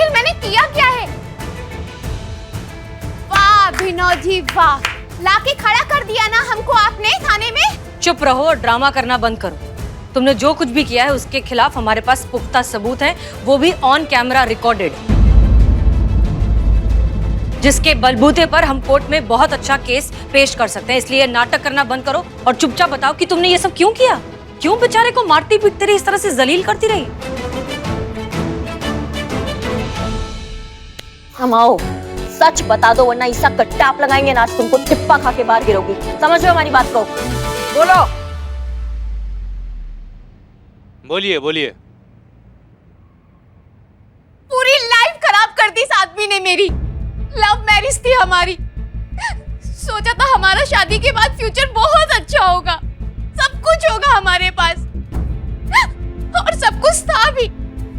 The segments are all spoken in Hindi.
आखिर मैंने किया क्या है? वाह अभिनव जी वाह, लाके खड़ा कर दिया ना हमको आपने थाने में। चुप रहो और ड्रामा करना बंद करो। तुमने जो कुछ भी किया है उसके खिलाफ हमारे पास पुख्ता सबूत हैं, वो भी ऑन कैमरा रिकॉर्डेड, जिसके बलबूते पर हम कोर्ट में बहुत अच्छा केस पेश कर सकते हैं। इसलिए नाटक करना बंद करो और चुपचाप बताओ कि तुमने ये सब क्यों किया, क्यों बेचारे को मारती पीटती रही, इस तरह से जलील करती रही। हम आओ, सच बता दो वरना ईसा का टाप लगाएंगे ना, आज तुमको टिप्पा खा के बाहर गिरोगी। समझ लो हमारी बात को। बोलो। बोलिए बोलिए। पूरी लाइफ खराब कर दी इस आदमी ने मेरी। लव मैरिज थी हमारी, सोचा था हमारा शादी के बाद फ्यूचर बहुत अच्छा होगा, सब कुछ होगा हमारे पास, और सब कुछ था भी।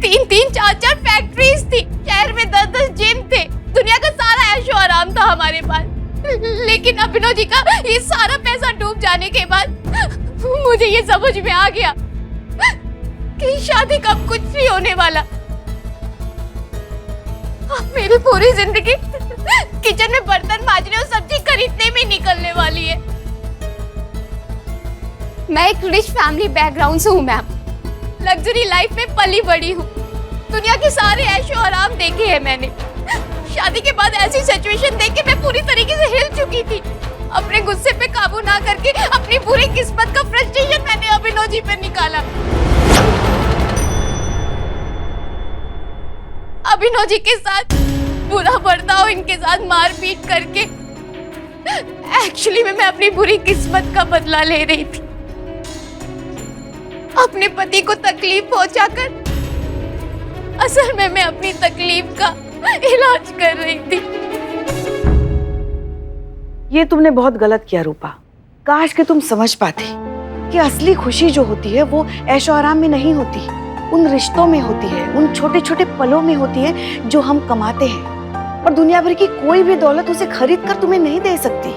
3-3, 4-4 फैक्ट्रीज थी, शहर में 10-10 जिम थे, दुनिया का सारा ऐशो आराम था हमारे पास। लेकिन अभिनव जी का ये सारा पैसा डूब जाने के बाद मुझे ये समझ में आ गया कि शादी कब कुछ नहीं होने वाला। अब मेरी पूरी जिंदगी किचन में बर्तन मांजने और सब्जी खरीदने में निकलने वाली है। मैं एक रिच फैमिली बैकग्राउंड से हूँ मैम, लग्जरी लाइफ में पली बड़ी हूँ, दुनिया के सारे ऐशो आराम देखे हैं मैंने। शादी के बाद ऐसी सिचुएशन देख के मैं पूरी तरीके से हिल चुकी थी। अपने गुस्से पे काबू ना करके अपनी पूरी किस्मत का फ्रस्ट्रेशन मैंने अभिनव जी पे निकाला। अभिनव जी के साथ बुरा बर्ताव, इनके साथ मारपीट करके एक्चुअली मैं अपनी बुरी किस्मत का बदला ले रही थी। अपने पति को तकलीफ पहुंचाकर असल में मैं अपनी तकलीफ का इलाज कर रही थी। ये तुमने बहुत गलत किया रूपा। काश कि तुम समझ पाती कि असली खुशी जो होती है वो ऐशो आराम में नहीं होती, उन रिश्तों में होती है, उन छोटे छोटे पलों में होती है जो हम कमाते हैं, और दुनिया भर की कोई भी दौलत उसे खरीद कर तुम्हें नहीं दे सकती।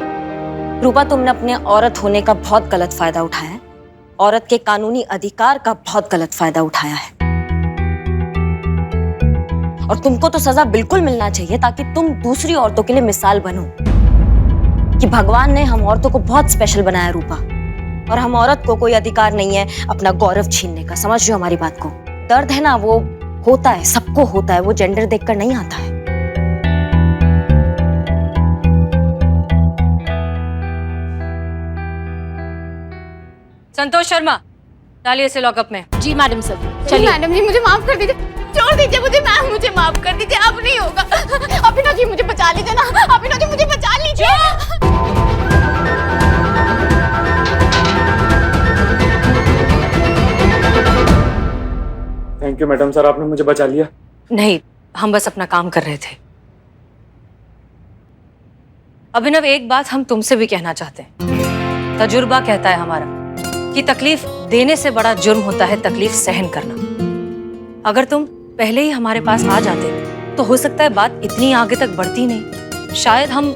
रूपा, तुमने अपने औरत होने का बहुत गलत फायदा उठाया है, औरत के कानूनी अधिकार का बहुत गलत फायदा उठाया है, और तुमको तो सजा बिल्कुल मिलना चाहिए ताकि तुम दूसरी औरतों के लिए मिसाल बनो कि भगवान ने हम औरतों को बहुत स्पेशल बनाया रूपा, और हम औरत को कोई अधिकार नहीं है अपना गौरव छीनने का। समझ रहे हो हमारी बात को? दर्द है ना, वो होता है, सबको होता है, वो जेंडर देखकर नहीं आता है। संतोष शर्मा, डालिए इसे लॉकअप में। जी मैडम सर। चलिए मैडम जी, मुझे माफ कर दीजिए, छोड़ दीजिए मुझे मैम, मुझे माफ कर दीजिए, अब नहीं होगा। अभिनव जी मुझे बचा लीजिए ना, अभिनव जी मुझे बचा लीजिए। थैंक यू मैडम सर, आपने मुझे बचा लिया। नहीं, हम बस अपना काम कर रहे थे। अभिनव, एक बात हम तुमसे भी कहना चाहते हैं। तजुर्बा कहता है हमारा कि तकलीफ देने से बड़ा जुर्म होता है तकलीफ सहन करना। अगर तुम पहले ही हमारे पास आ जाते तो हो सकता है बात इतनी आगे तक बढ़ती नहीं, शायद हम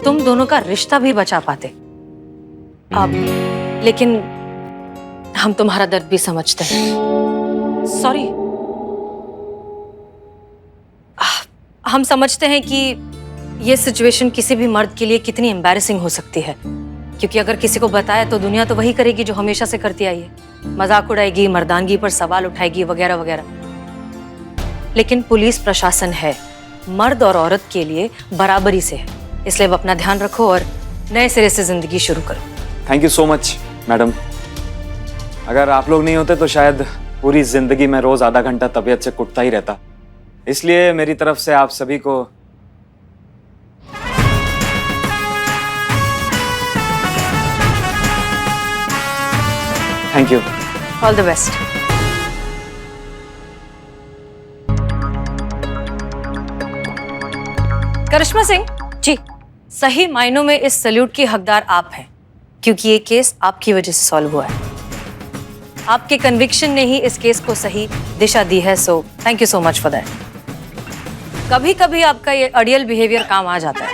तुम दोनों का रिश्ता भी बचा पाते। अब लेकिन हम तुम्हारा दर्द भी समझते हैं। सॉरी, हम समझते हैं कि ये सिचुएशन किसी भी मर्द के लिए कितनी एम्बैरेसिंग हो सकती है, क्योंकि अगर किसी को बताया तो दुनिया तो वही करेगी जो हमेशा से करती आई है, मजाक उड़ाएगी, मर्दानगी पर सवाल उठाएगी वगैरह वगैरह। लेकिन पुलिस प्रशासन है, मर्द और औरत के लिए बराबरी से है, इसलिए अब अपना ध्यान रखो और नए सिरे से जिंदगी शुरू करो। Thank you so much madam. अगर आप लोग नहीं होते तो शायद पूरी जिंदगी में रोज आधा घंटा तबीयत से कुटता ही रहता, इसलिए मेरी तरफ से आप सभी को thank you. All the best. Karishma Singh ji, सही मायनों में इस सैल्यूट की हकदार आप हैं, क्योंकि ये केस आपकी वजह से सॉल्व हुआ है। आपके कन्विक्शन ने ही इस केस को सही दिशा दी है, so thank you so much for that. कभी कभी आपका ये अड़ियल बिहेवियर काम आ जाता है।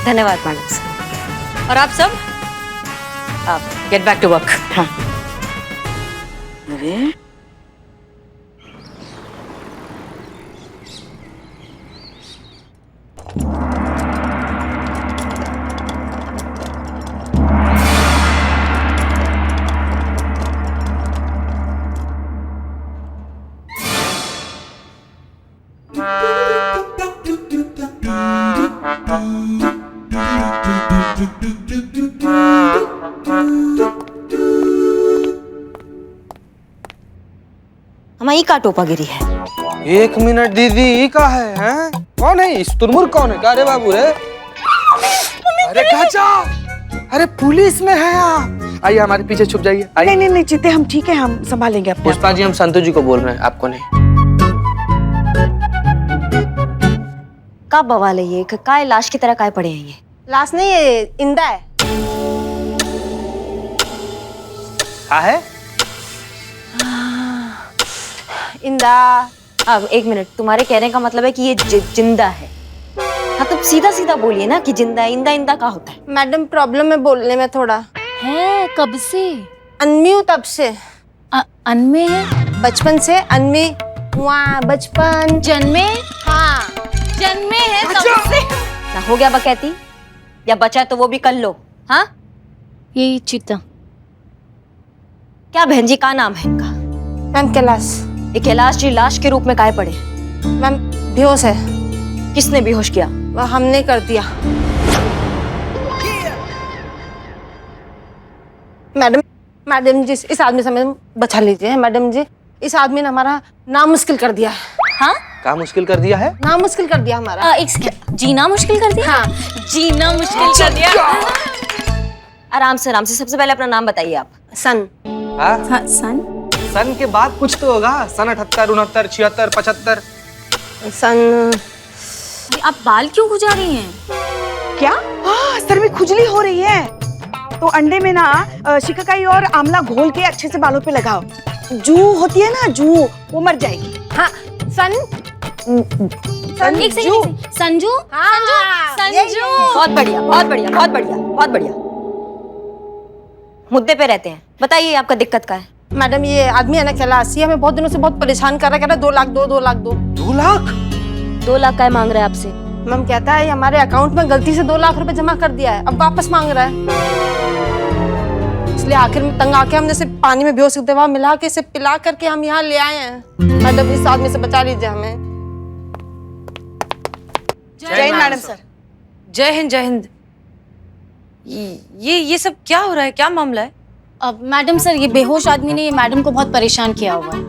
धन्यवाद मैडम सर। और आप सब गेट बैक टू वर्क। हाँ। अरे हमारी का टोपा गिरी है। 1 मिनट दीदी, ई का है हैं? कौन है इस तुरमुर? कौन है? का रे बाबू रे? अरे काचा, अरे पुलिस में है आप। आइए हमारे पीछे छुप जाइए। नहीं नहीं नहीं चिते, हम ठीक है, हम संभालेंगे अपने आप। पुष्पा जी, हम संतू जी को बोल रहे हैं, आपको नहीं। का बवाल है ये? काय लाश की तरह काय पड़े हैं ये? लाश नहीं है, इंदा है। हाँ है? इंदा। अब 1 मिनट, तुम्हारे कहने का मतलब है कि ये जिंदा है? हाँ तो सीधा सीधा बोलिए ना कि जिंदा है। इंदा इंदा का होता है? मैडम प्रॉब्लम है बोलने में थोड़ा। है कब से? अनमी हूँ तब से। अनमे है? बचपन से अनमी। वहाँ बचपन। जन्मे? हाँ। जन्मे है कब से? ना हो गया बकैती, या बचा है तो वो भी कर लो। हाँ ये चिता। क्या बहन जी का नाम है इनका? मैम कैलाश। ये कैलाश जी लाश के रूप में काय पड़े? मैम बेहोश है। किसने बेहोश किया? हमने कर दिया। मैडम जी, इस आदमी से मैडम बचा लीजिए। मैडम जी, इस आदमी ने हमारा नाम मुश्किल कर दिया है। हाँ क्या मुश्किल कर दिया है? नाम मुश्किल कर दिया हमारा। जीना मुश्किल कर दिया? हाँ। जीना मुश्किल कर दिया। आराम से सबसे पहले अपना नाम बताइए आप। सन। हाँ? सन? सन के बाद कुछ तो होगा। सन 78, 69, 76, 75। सन। आप बाल क्यों खुजा रही हैं? क्या? हाँ, सर में खुजली हो रही है तो अंडे में ना शिकाकाई और आंवला घोल के अच्छे से बालों पे लगाओ। जू होती है ना, जू, वो मर जाएगी। हाँ। सन। संजू? संजू? हाँ, संजू? बहुत बढ़िया, बहुत बढ़िया, बहुत बढ़िया, बहुत बढ़िया। मुद्दे पे रहते हैं, बताइए आपका दिक्कत क्या है? मैडम ये आदमी है ना कैलाश, ये हमें बहुत दिनों से बहुत परेशान कर रहा है। कह रहा है 2 लाख दो, 2 लाख दो। 2 लाख? 2 लाख का मांग रहा है आपसे? मैम कहता है हमारे अकाउंट में गलती से 2 लाख रुपए जमा कर दिया है, अब वापस मांग रहा है। इसलिए आखिर में तंग आके हमने सिर्फ पानी में बेहोश दवा मिला के इसे पिला करके हम यहाँ ले आए हैं। मैडम इस आदमी से बचा लीजिए हमें। जय हिंद मैडम सर। जय हिंद, जय हिंद। ये सब क्या हो रहा है? क्या मामला है? अब मैडम सर, ये बेहोश आदमी ने ये मैडम को बहुत परेशान किया हुआ है।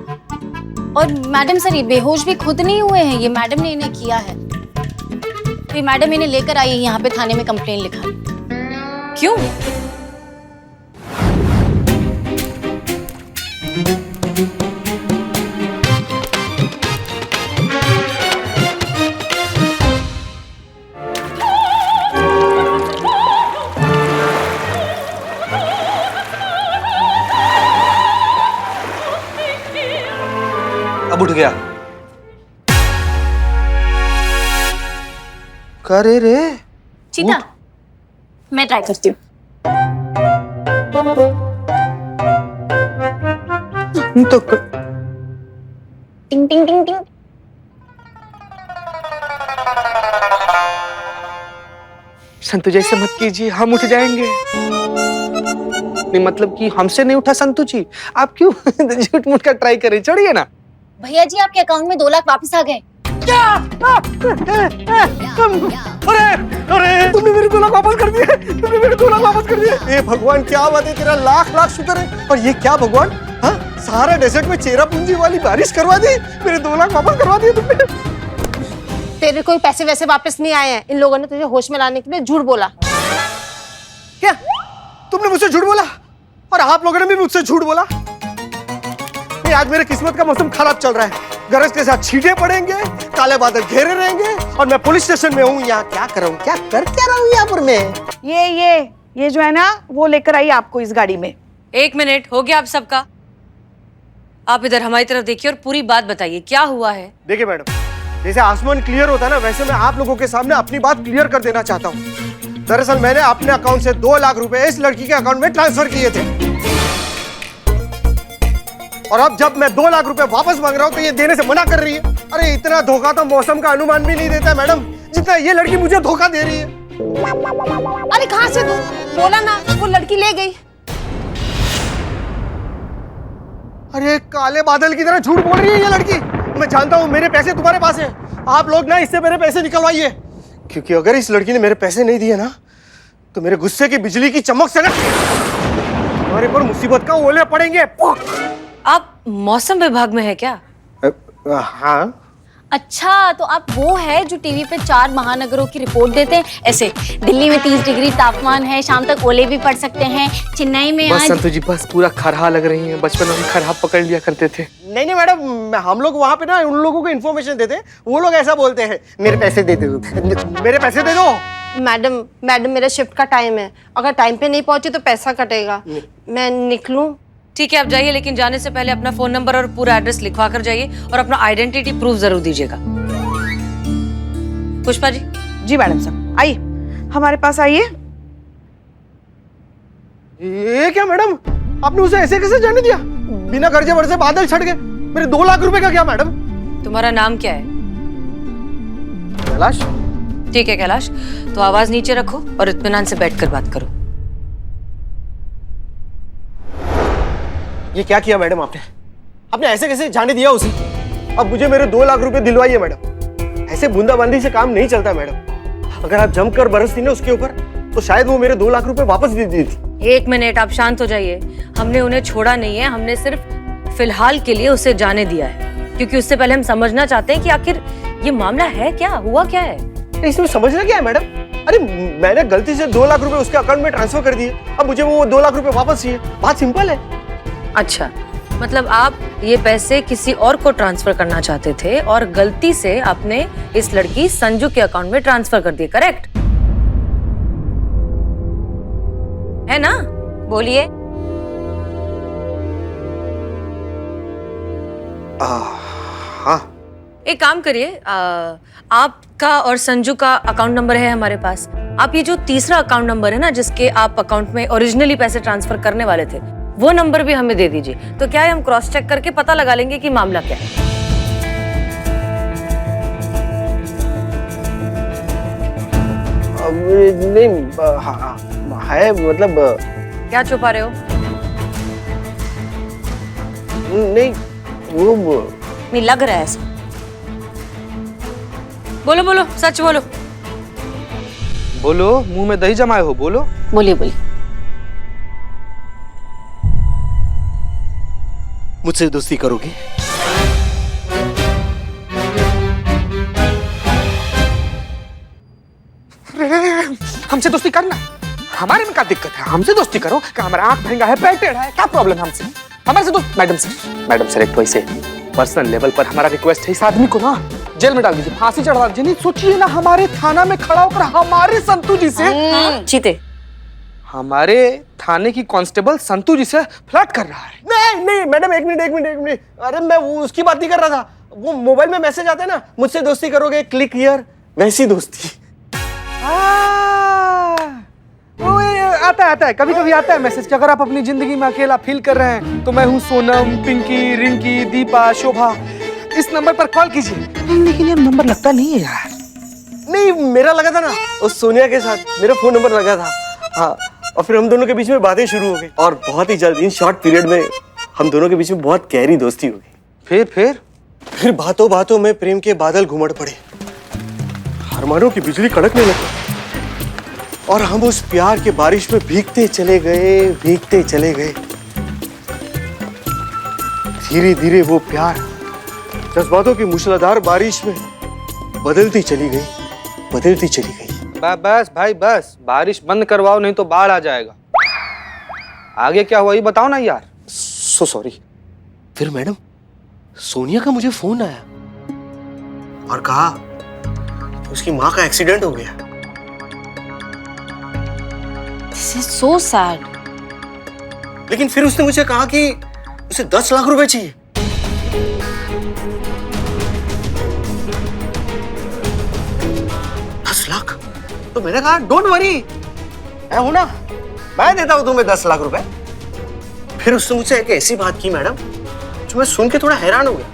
और मैडम सर, ये बेहोश भी खुद नहीं हुए हैं, ये मैडम ने इन्हें किया है। तो ये मैडम इन्हें लेकर आई है यहाँ पे थाने में कंप्लेन लिखा। क्यों? अब उठ गया। करे रे। चीता, मैं ट्राई करती हूँ। तो टिंग टिंग टिंग टिंग। संतू जैसे मत कीजिए, हम उठ जाएंगे। नहीं मतलब कि हमसे नहीं उठा संतू जी, आप क्यों झूठ मूठ का ट्राई करें? चढ़िए ना। भैया जी, आपके अकाउंट में 2 लाख वापस आ गए। क्या? अरे अरे, तुमने मेरे 2 लाख वापस कर दिए। तुमने मेरे 2 लाख वापस कर दिए। ए भगवान, क्या बात है, तेरा लाख लाख शुक्र है। और ये क्या भगवान, हाँ, सारा डेजर्ट में चेरा पूंजी वाली बारिश करवा दी। मेरे 2 लाख वापस करवा दिए तुमने। तेरे कोई पैसे वैसे वापस नहीं आए हैं, इन लोगों ने तुझे होश में लाने के लिए झूठ बोला। क्या तुमने मुझसे झूठ बोला? और आप लोगों ने भी मुझसे झूठ बोला? नहीं, आज मेरे किस्मत का मौसम खराब चल रहा है। गरज के साथ छींटे पड़ेंगे, काले बादल घेरे रहेंगे और मैं पुलिस स्टेशन में हूँ। यहाँ क्या कर रहा हूँ, क्या कर क्या रहा हूँ यहाँ पर मैं? ये जो है ना, वो लेकर आई आपको इस गाड़ी में। 1 मिनट हो गया आप सबका। आप इधर हमारी तरफ देखिए और पूरी बात बताइए, क्या हुआ है? देखिए मैडम, जैसे आसमान क्लियर होता है ना, वैसे मैं आप लोगों के सामने अपनी बात क्लियर कर देना चाहता हूँ। दरअसल मैंने अपने अकाउंट से 2 लाख रुपए इस लड़की के अकाउंट में ट्रांसफर किए थे, और अब जब मैं 2 लाख रुपए वापस मांग रहा हूँ तो ये देने से मना कर रही है। अरे इतना धोखा तो मौसम का अनुमान भी नहीं देता मैडम, जितना ये लड़की मुझे धोखा दे रही है। अरे कहाँ से तू बोला ना, वो लड़की ले गई। अरे काले बादल की तरह झूठ बोल रही है ये लड़की। मैं जानता हूँ मेरे पैसे तुम्हारे पास हैं, आप लोग ना इससे मेरे पैसे निकलवाइए, क्योंकि अगर इस लड़की ने मेरे पैसे नहीं दिए ना तो मेरे गुस्से की बिजली की चमक से ना हमारे पर मुसीबत का ओले पड़ेंगे। आप मौसम विभाग में है क्या? हाँ। अच्छा, तो आप वो है जो टीवी पे 4 महानगरों की रिपोर्ट देते हैं ऐसे? दिल्ली में 30 डिग्री तापमान है, शाम तक ओले भी पड़ सकते हैं, चेन्नई में बस आज। संतु जी बस पूरा खरहा लग रही है, बचपन में हम खरहा पकड़ लिया करते थे। नहीं मैडम, हम लोग वहाँ पे ना उन लोगों को इन्फॉर्मेशन देते हैं, वो लोग ऐसा बोलते हैं मेरे पैसे दे दो, मेरे पैसे दे दो। मैडम मेरा शिफ्ट का टाइम है, अगर टाइम पे नहीं पहुंची तो पैसा कटेगा। मैं निकलूं? ठीक है, आप जाइए, लेकिन जाने से पहले अपना फोन नंबर और पूरा एड्रेस लिखवा कर जाइए और अपना आइडेंटिटी प्रूफ जरूर दीजिएगा। पुष्पा जी। जी मैडम साहब, आइए हमारे पास आइए। ये क्या मैडम, आपने उसे ऐसे कैसे जाने दिया? बिना कर्जे वर्जे बादल छट गए। मेरे 2 लाख रुपए का क्या मैडम? तुम्हारा नाम क्या है? कैलाश। ठीक है कैलाश, तो आवाज नीचे रखो और इत्मीनान से बैठकर बात करो। ये क्या किया मैडम आपने? आपने ऐसे कैसे जाने दिया उसे? अब मुझे मेरे 2 लाख रुपए दिलवाइए मैडम। ऐसे बूंदाबांदी से काम नहीं चलता मैडम। अगर आप जमकर बरसती ना उसके ऊपर तो शायद वो मेरे 2 लाख रुपए वापस दे देती। 1 मिनट, आप शांत हो जाइए। हमने उन्हें छोड़ा नहीं है, हमने सिर्फ फिलहाल के लिए उसे जाने दिया है, क्योंकि उससे पहले हम समझना चाहते हैं कि आखिर ये मामला है क्या, हुआ क्या है। इसमें समझना क्या है मैडम? अरे मैंने गलती से 2 लाख रुपए उसके अकाउंट में ट्रांसफर कर दिए, अब मुझे वो 2 लाख रुपए वापस चाहिए। बात सिंपल है। अच्छा, मतलब आप ये पैसे किसी और को ट्रांसफर करना चाहते थे और गलती से आपने इस लड़की संजू के अकाउंट में ट्रांसफर कर दिए, करेक्ट है ना? बोलिए। हाँ। एक काम करिए, आपका और संजू का अकाउंट नंबर है हमारे पास। आप ये जो तीसरा अकाउंट नंबर है ना, जिसके आप अकाउंट में ओरिजिनली पैसे ट्रांसफर करने वाले थे, वो नंबर भी हमें दे दीजिए। तो क्या है, हम क्रॉस चेक करके पता लगा लेंगे कि मामला क्या है। नहीं है, मतलब क्या छुपा रहे हो? नहीं वो नहीं लग रहा है ऐसा। बोलो बोलो, सच बोलो। बोलो, मुंह में दही जमाए हो, बोलो। बोलिए बोलिए। मुझसे दोस्ती करोगे? हमसे दोस्ती करना, हमारे में क्या दिक्कत है? हमसे दोस्ती करो। क्या हमारा आंख महंगा है, पेट टेढ़ा है, क्या प्रॉब्लम है हमसे? हमारे से दोस्त। मैडम सर एक वैसे पर्सनल लेवल पर हमारा रिक्वेस्ट है, इस आदमी को ना जेल में डाल दीजिए, फांसी चढ़ा दीजिए। नहीं सोचिए ना, हमारे थाना में खड़ा होकर हमारे संतू जी से चीते, हमारे थाने की कांस्टेबल संतू जी से फ्लर्ट कर रहा है। नहीं मैडम, एक मिनट। अरे मैं वो उसकी बात नहीं कर रहा था। वो मोबाइल में मैसेज आता है ना, मुझसे दोस्ती करोगे, क्लिक हियर, वैसी दोस्ती। वो आता है कभी आता है मैसेज कि अगर आप अपनी जिंदगी में अकेला फील कर रहे हैं तो मैं हूँ सोनम, पिंकी, रिंकी, दीपा, शोभा, इस नंबर पर कॉल कीजिए। लेकिन ये नंबर लगता नहीं है यार। नहीं, मेरा लगा था ना उस सोनिया के साथ, मेरा फोन नंबर लगा था। हाँ, और फिर हम दोनों के बीच में बातें शुरू हो गई और बहुत ही जल्द, इन शॉर्ट पीरियड में हम दोनों के बीच में बहुत गहरी दोस्ती हो गई। फिर बातों बातों में प्रेम के बादल घुमड़ पड़े, अरमानों की बिजली कड़कने लगी और हम उस प्यार के बारिश में भीगते चले गए। धीरे धीरे वो प्यार जज्बातों की मूसलाधार बारिश में बदलती चली गई। बस भाई बस, बारिश बंद करवाओ नहीं तो बाढ़ आ जाएगा। आगे क्या हुआ ये बताओ ना यार। So sorry. फिर मैडम, सोनिया का मुझे फोन आया और कहा उसकी माँ का एक्सीडेंट हो गया। This is so sad. लेकिन फिर उसने मुझे कहा कि उसे 10 लाख रुपए चाहिए। 10 लाख? तो मैंने कहा डोंट वरी, मैं हूं ना, मैं देता हूं तुम्हें 10 लाख रुपए। फिर उसने मुझसे एक ऐसी बात की मैडम जो मैं सुन के थोड़ा हैरान हो गया।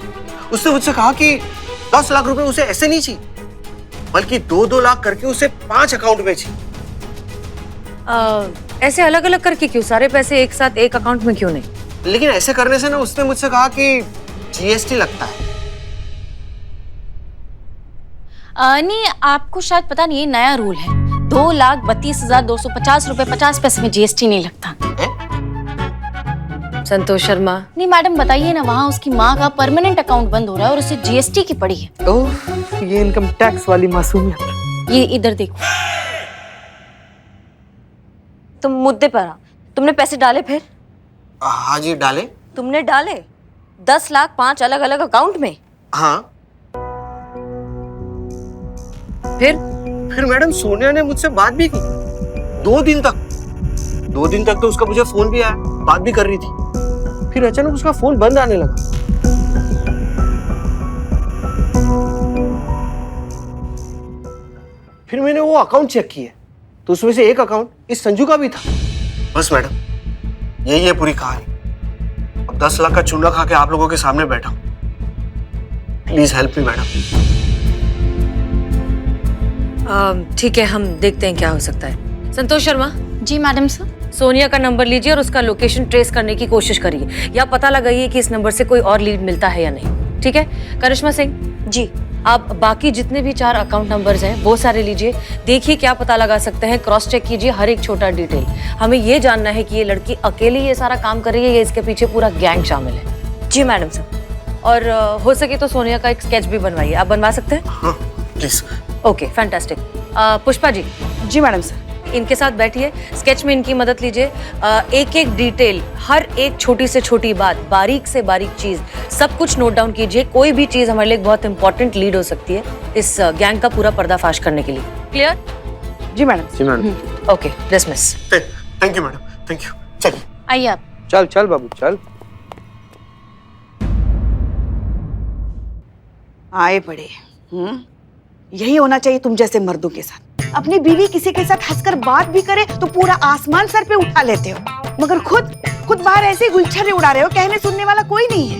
उसने मुझसे कहा कि 10 लाख रुपए उसे ऐसे नहीं चाहिए, बल्कि 2-2 लाख करके उसे 5 अकाउंट में चाहिए। ऐसे अलग अलग करके क्यों? सारे पैसे एक साथ एक अकाउंट में क्यों नहीं? लेकिन ऐसे करने से ना, उसने मुझसे कहा कि जीएसटी लगता है। नहीं, आपको शायद पता नहीं, ये नया रूल है। 2,32,250 रुपए 50 पैसे में जीएसटी नहीं लगता। संतोष शर्मा, नहीं मैडम बताइए ना, वहाँ उसकी माँ का परमानेंट अकाउंट बंद हो रहा है और उसे जीएसटी की पड़ी है। ओह, ये इनकम टैक्स वाली मासूमियत। ये इधर देखो। तुम मुद्दे पर आओ। तुमने पैसे डाले फिर? हाँ जी डाले। तुमने डाले 10 लाख 5 अलग अलग अकाउंट में? हाँ। फिर मैडम सोनिया ने मुझसे बात भी की 2 दिन तक तो उसका मुझे फोन भी आया, बात भी कर रही थी। फिर अचानक उसका फोन बंद आने लगा। फिर मैंने वो अकाउंट चेक किए तो उसमें से एक अकाउंट इस संजू का भी था। बस मैडम, यही है पूरी कहानी। अब 10 लाख का चूना खा के आप लोगों के सामने बैठा हूं। Please help me madam. ठीक है, हम देखते हैं क्या हो सकता है। संतोष शर्मा, जी मैडम सर। सोनिया का नंबर लीजिए और उसका लोकेशन ट्रेस करने की कोशिश करिए, या पता लगाइए कि इस नंबर से कोई और लीड मिलता है या नहीं। ठीक है करिश्मा सिंह जी। आप बाकी जितने भी 4 अकाउंट नंबर्स हैं वो सारे लीजिए, देखिए क्या पता लगा सकते हैं, क्रॉस चेक कीजिए हर एक छोटा डिटेल। हमें ये जानना है कि ये लड़की अकेली ये सारा काम कर रही है या इसके पीछे पूरा गैंग शामिल है। जी मैडम सर। और हो सके तो सोनिया का एक स्केच भी बनवाइए। आप बनवा सकते हैं? हाँ please. Okay fantastic. Pushpa ji. जी मैडम सर। इनके साथ बैठिए, स्केच में इनकी मदद लीजिए। एक एक डिटेल, हर एक छोटी से छोटी बात, बारीक से बारीक चीज, सब कुछ नोट डाउन कीजिए। कोई भी चीज हमारे लिए बहुत इंपॉर्टेंट लीड हो सकती है इस गैंग का पूरा पर्दाफाश करने के लिए। क्लियर? जी मैडम। जी madam. Okay dismiss. Thank you madam, thank you. चलिए आइए आप। चल बाबू चल। आए पड़े। यही होना चाहिए तुम जैसे मर्दों के साथ। अपनी बीवी किसी के साथ हंसकर बात भी करे तो पूरा आसमान सर पे उठा लेते हो, मगर खुद बाहर ऐसे गुलछर्रे उड़ा रहे हो, कहने सुनने वाला कोई नहीं है।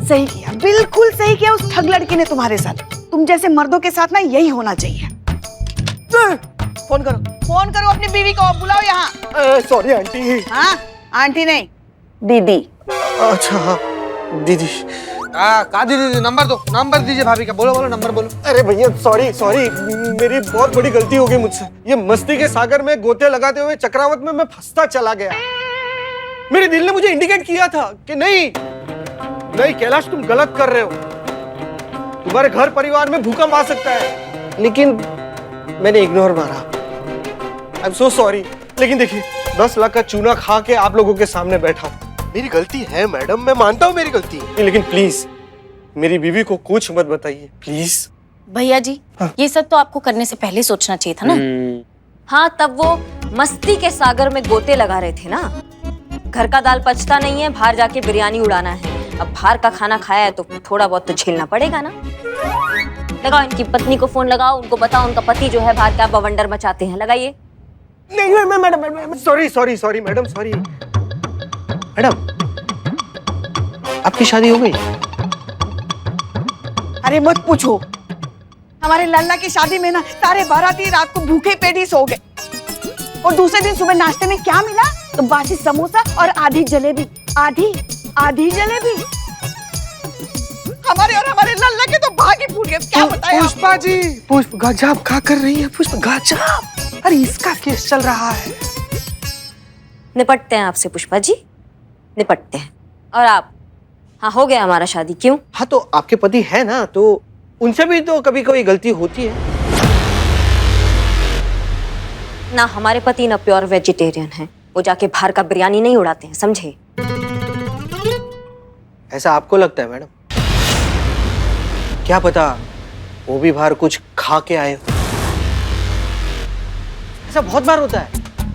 सही किया, बिल्कुल सही किया उस ठग लड़की ने तुम्हारे साथ। तुम जैसे मर्दों के साथ ना यही होना चाहिए। फोन करो अपनी बीवी को, बुलाओ यहाँ। Sorry aunty. हाँ आंटी नहीं, दीदी। अच्छा हाँ दीदी। का दीदी, नंबर दीजिए भाभी का। बोलो नंबर बोलो। अरे भैया सॉरी, मेरी बहुत बड़ी गलती हो गई मुझसे। ये मस्ती के सागर में गोते लगाते हुए चक्रावत में मैं फंसता चला गया। मेरे दिल ने मुझे इंडिकेट किया था कि नहीं कैलाश, तुम गलत कर रहे हो, तुम्हारे घर परिवार में भूकंप आ सकता है। लेकिन मैंने इग्नोर मारा। I am so sorry. लेकिन देखिए 10 लाख का चूना खा के आप लोगों के सामने बैठा हूं। मेरी गलती है मैडम, मैं मानता हूं मेरी गलती है, लेकिन प्लीज मेरी बीवी को कुछ मत बताइए प्लीज। भैया जी ये सब तो आपको करने से पहले सोचना चाहिए था ना। हाँ, तब वो मस्ती के सागर में गोते लगा रहे थे ना। घर का दाल पचता नहीं है, बाहर जाके बिरयानी उड़ाना है। अब बाहर का खाना खाया है तो थोड़ा बहुत तो झेलना पड़ेगा ना। लगाओ इनकी पत्नी को फोन लगाओ, उनको बताओ उनका पति जो है बाहर क्या बवंडर मचाते हैं। लगाइए। नहीं madam, sorry madam, sorry madam. आपकी शादी हो गई? अरे मत पूछो, हमारे लल्ला की शादी में ना सारे बाराती रात को भूखे पेट ही सो गए, और दूसरे दिन सुबह नाश्ते में क्या मिला तो बासी समोसा और आधी जलेबी। आधी जलेबी। हमारे और हमारे लल्ला के तो भाग ही फूट गए। क्या बताएं? पुष्पा जी, पुष्प गजब क्या कर रही है पुष्प, गजब। अरे इसका केस चल रहा है। निपटते हैं आपसे पुष्पा जी, निपटते हैं। और आप? हाँ हो गया हमारा शादी। क्यों? हाँ तो आपके पति है ना, तो उनसे भी तो कभी कभी गलती होती है ना। हमारे पति ना प्योर वेजिटेरियन है, वो जाके बाहर का बिरयानी नहीं उड़ाते हैं, समझे? ऐसा आपको लगता है मैडम? क्या पता वो भी बाहर कुछ खा के आए हो। ऐसा बहुत बार होता है,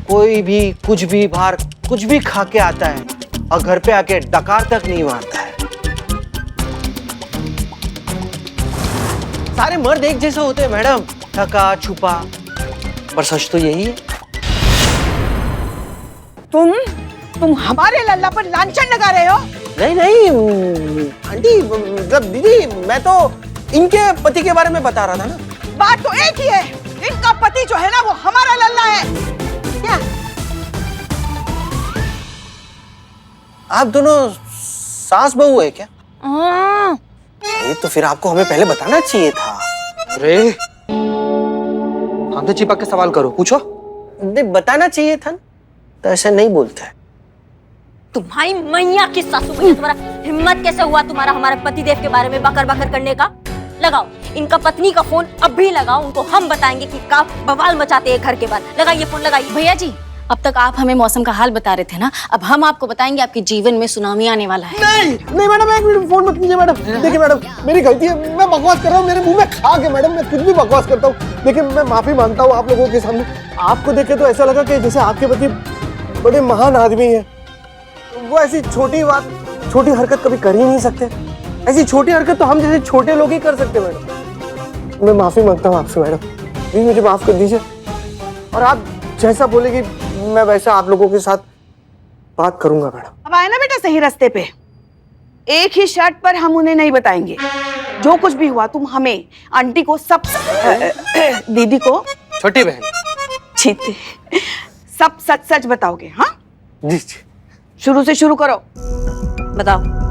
कोई भी कुछ भी बाहर कुछ भी खा के आता है और घर पे आके डकार तक नहीं मारता है। सारे मर्द एक जैसे होते हैं मैडम, थका छुपा, पर सच तो यही है। तुम हमारे लल्ला पर लांछन लगा रहे हो? नहीं आंटी, मतलब दीदी, मैं तो इनके पति के बारे में बता रहा था ना। बात तो एक ही है, इनका पति जो है ना वो हमारा लल्ला है। क्या आप दोनों सास बहू है क्या? ये तो फिर आपको हमें पहले बताना चाहिए था। अरे हमसे चिपक के सवाल करो, पूछो। नहीं बताना चाहिए था, तो ऐसा नहीं बोलता है। तुम्हारी मैया की सासू मैया, तुम्हारा हिम्मत कैसे हुआ तुम्हारा हमारे पतिदेव के बारे में बकर बकर करने का? लगाओ इनका पत्नी का फोन अभी लगाओ, उनको हम बताएंगे कि का बवाल मचाते हैं घर के बाहर। लगाइए फोन, लगाइए। भैया जी, अब तक आप हमें मौसम का हाल बता रहे थे ना, अब हम आपको बताएंगे आपके जीवन में सुनामी आने वाला है। नहीं मैडम, एक मिनट, फोन मत कीजिए मैडम। देखिए मैडम, मेरी गलती है, मैं बकवास कर रहा हूँ, मेरे मुंह में खा के मैडम, मैं खुद भी बकवास करता हूँ। देखिए मैं माफी मांगता हूँ आप लोगों के सामने। आपको देखे तो ऐसा लगा कि जैसे आपके पति बड़े महान आदमी है, वो ऐसी छोटी बात, छोटी हरकत कभी कर ही नहीं सकते। ऐसी छोटी हरकत तो हम जैसे छोटे लोग ही कर सकते मैडम। मैं माफी मांगता हूँ आपसे मैडम, प्लीज मुझे माफ कर दीजिए। और आप जैसा बोलेगी मैं वैसा आप लोगों के साथ बात करूंगा मैडम। अब आए ना बेटा सही रास्ते पे। एक ही शर्त पर हम उन्हें नहीं बताएंगे, जो कुछ भी हुआ तुम हमें, आंटी को, सब दीदी को, छोटी बहन जीते सब सच सच बताओगे। हाँ जी जी। शुरू से शुरू करो। बताओ।